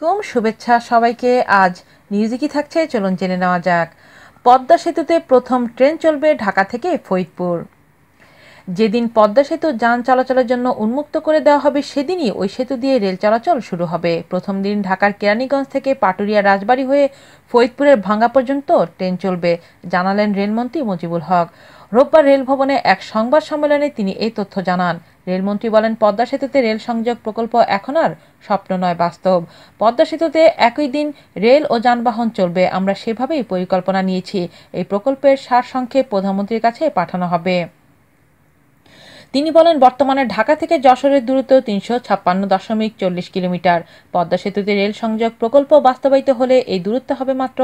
আলাইকুম, শুভেচ্ছা সবাইকে। আজ নিউজে কি থাকছে চলুন জেনে নেওয়া যাক। পদ্মা সেতুতে প্রথম ট্রেন চলবে ঢাকা থেকে ফরিদপুর। যেদিন পদ্মা সেতু যান চলাচলের জন্য উন্মুক্ত করে দেওয়া হবে সেদিনই ওই সেতু দিয়ে রেল চলাচল শুরু হবে। প্রথম দিন ঢাকার কেরানীগঞ্জ থেকে পাটুরিয়া রাজবাড়ী হয়ে ফরিদপুরের ভাঙ্গা পর্যন্ত ট্রেন চলবে, জানালেন রেলমন্ত্রী মুজিবুল হক। রোববার রেল ভবনে এক সংবাদ সম্মেলনে তিনি এই তথ্য জানান। রেলমন্ত্রী বলেন, পদ্মা সেতুতে রেল সংযোগ প্রকল্প এখন আর স্বপ্ন নয়, বাস্তব। পদ্মা সেতুতে একই দিন রেল ও যানবাহন চলবে, আমরা সেভাবেই পরিকল্পনা নিয়েছি। এই প্রকল্পের সারসংক্ষেপ প্রধানমন্ত্রীর কাছে পাঠানো হবে। তিনি বলেন, বর্তমানে ঢাকা থেকে যশোরের দূরত্ব ৩৫৬.৪০ কিলোমিটার। পদ্মা সেতুতে রেল সংযোগ প্রকল্প বাস্তবায়িত হলে এই দূরত্ব হবে মাত্র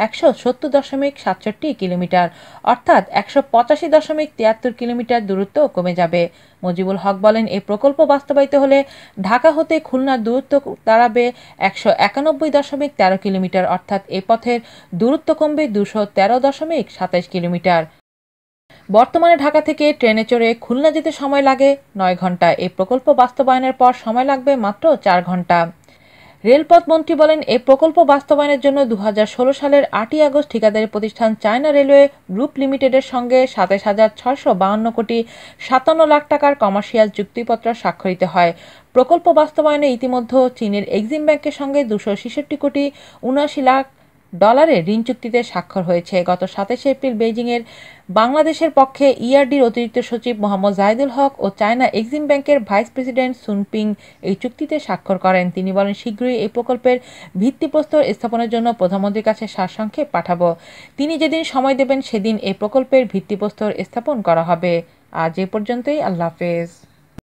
১৭০.৬৭ কিলোমিটার, অর্থাৎ ১৮৫.৭৩ কিলোমিটার দূরত্ব কমে যাবে। মুজিবুল হক বলেন, এই প্রকল্প বাস্তবায়িত হলে ঢাকা হতে খুলনার দূরত্ব দাঁড়াবে ১৯১.১৩ কিলোমিটার, অর্থাৎ এ পথের দূরত্ব কমবে ২১৩.২৭ কিলোমিটার। বর্তমানে ঢাকা থেকে ট্রেনে চড়ে খুলনা যেতে সময় লাগে ৯ ঘন্টা। এই প্রকল্প বাস্তবায়নের পর সময় লাগবে মাত্র ৪ ঘন্টা। রেলপথ মন্ত্রী বলেন, এই প্রকল্প বাস্তবায়নের জন্য ২০১৬ সালের ৮ই আগস্ট ঠিকাদারি প্রতিষ্ঠান চায়না রেলওয়ে গ্রুপ লিমিটেডের সঙ্গে ২৭,৬৫২,৫৭ টাকার কমার্শিয়াল চুক্তিপত্র স্বাক্ষরিত হয়। প্রকল্প বাস্তবায়নে ইতিমধ্যে চীনের এক্সিম ব্যাংকের সঙ্গে $২৬৭,৭৯,০০,০০০ ঋণ চুক্তিতে স্বাক্ষর হয়েছে। গত ২৭ এপ্রিল বেইজিংয়ের বাংলাদেশের পক্ষে ইআরডির অতিরিক্ত সচিব মোহাম্মদ জাহিদুল হক ও চায়না এক্সিম ব্যাংকের ভাইস প্রেসিডেন্ট সুনপিং এই চুক্তিতে স্বাক্ষর করেন। তিনি বলেন, শীঘ্রই এই প্রকল্পের ভিত্তিপ্রস্তর স্থাপনের জন্য প্রধানমন্ত্রীর কাছে সারসংক্ষেপ পাঠাবো। তিনি যেদিন সময় দেবেন সেদিন এই প্রকল্পের ভিত্তিপ্রস্তর স্থাপন করা হবে। আজ এ পর্যন্তই। আল্লাহ হাফেজ।